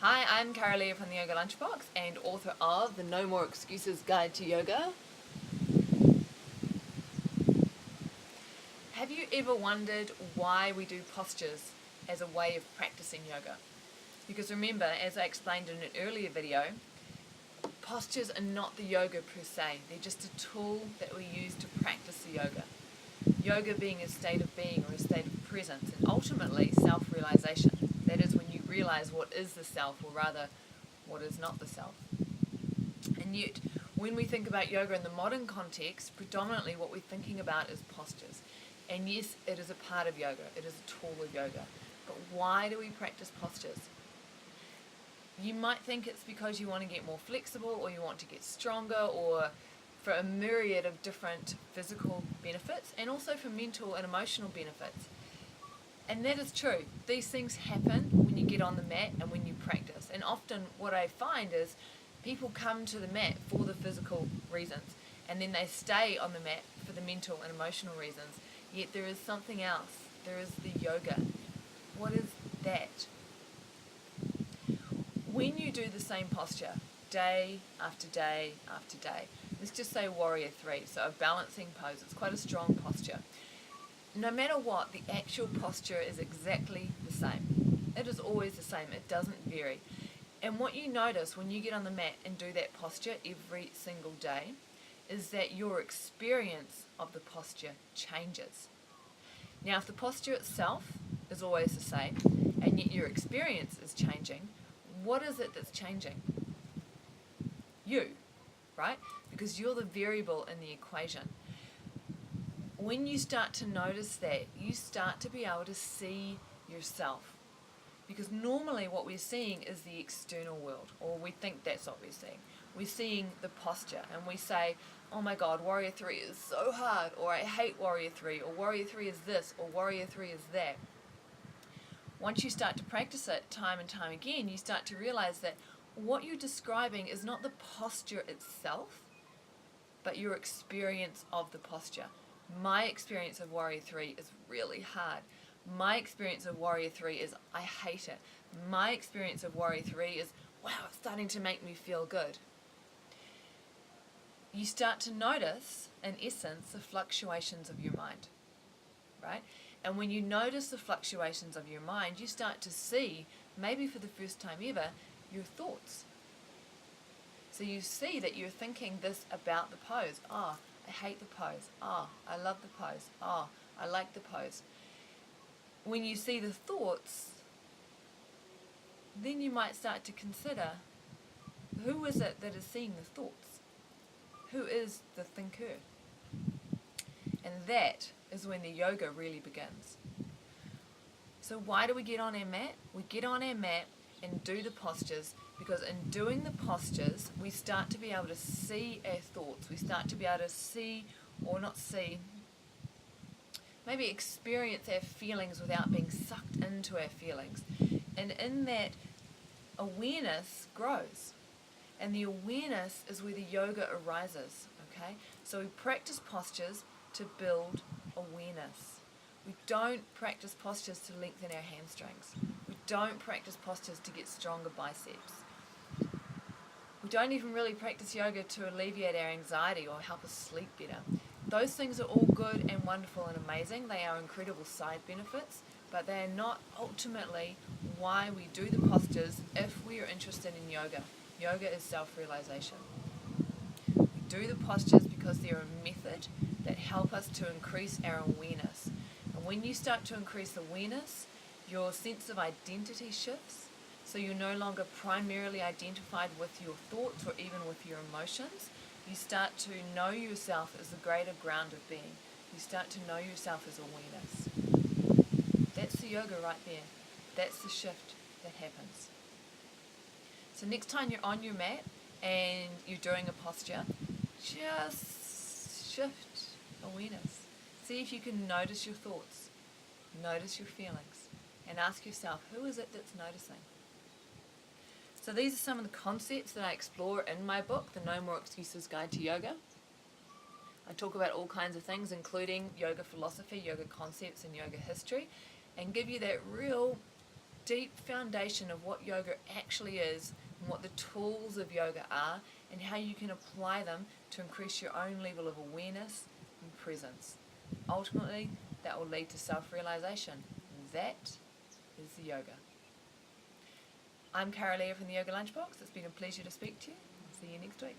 Hi, I'm Kara-Leah from the Yoga Lunchbox and author of the No More Excuses Guide to Yoga. Have you ever wondered why we do postures as a way of practicing yoga? Because remember, as I explained in an earlier video, postures are not the yoga per se. They're just a tool that we use to practice the yoga. Yoga being a state of being or a state of presence, and ultimately self-realization. That is when you realize what is the self, or rather, what is not the self. And yet, when we think about yoga in the modern context, predominantly what we're thinking about is postures. And yes, it is a part of yoga. It is a tool of yoga. But why do we practice postures? You might think it's because you want to get more flexible, or you want to get stronger, or for a myriad of different physical benefits, and also for mental and emotional benefits. And that is true. These things happen when you get on the mat and when you practice. And often what I find is people come to the mat for the physical reasons, and then they stay on the mat for the mental and emotional reasons. Yet there is something else. There is the yoga. What is that? When you do the same posture, day after day after day, let's just say warrior three, so a balancing pose, it's quite a strong posture. No matter what, the actual posture is exactly the same. It is always the same, it doesn't vary. And what you notice when you get on the mat and do that posture every single day is that your experience of the posture changes. Now, if the posture itself is always the same, and yet your experience is changing, what is it that's changing? You, right? Because you're the variable in the equation. When you start to notice that, you start to be able to see yourself. Because normally what we're seeing is the external world, or we think that's what we're seeing. We're seeing the posture, and we say, oh my God, warrior three is so hard, or I hate warrior three, or warrior three is this, or warrior three is that. Once you start to practice it time and time again, you start to realize that what you're describing is not the posture itself, but your experience of the posture. My experience of warrior three is really hard. My experience of warrior three is I hate it. My experience of warrior three is, wow, it's starting to make me feel good. You start to notice, in essence, the fluctuations of your mind, right? And when you notice the fluctuations of your mind, you start to see, maybe for the first time ever, your thoughts. So you see that you're thinking this about the pose. Oh, I hate the pose. Oh, I love the pose. Oh, I like the pose. When you see the thoughts, then you might start to consider, who is it that is seeing the thoughts? Who is the thinker? And that is when the yoga really begins. So why do we get on our mat? We get on our mat and do the postures because in doing the postures, we start to be able to see our thoughts. We start to be able to see, or not see, maybe experience our feelings without being sucked into our feelings. And in that, awareness grows. And the awareness is where the yoga arises, okay? So we practice postures to build awareness. We don't practice postures to lengthen our hamstrings. We don't practice postures to get stronger biceps. We don't even really practice yoga to alleviate our anxiety or help us sleep better. Those things are all good and wonderful and amazing. They are incredible side benefits, but they are not ultimately why we do the postures if we are interested in yoga. Yoga is self-realization. We do the postures because they're a method that help us to increase our awareness. And when you start to increase awareness, your sense of identity shifts. So you're no longer primarily identified with your thoughts or even with your emotions. You start to know yourself as the greater ground of being. You start to know yourself as awareness. That's the yoga right there. That's the shift that happens. So next time you're on your mat and you're doing a posture, just shift awareness. See if you can notice your thoughts, notice your feelings, and ask yourself, who is it that's noticing? So these are some of the concepts that I explore in my book, The No More Excuses Guide to Yoga. I talk about all kinds of things, including yoga philosophy, yoga concepts, and yoga history, and give you that real deep foundation of what yoga actually is and what the tools of yoga are and how you can apply them to increase your own level of awareness and presence. Ultimately, that will lead to self-realization. That is the yoga. I'm Kara-Leah from the Yoga Lunchbox. It's been a pleasure to speak to you. See you next week.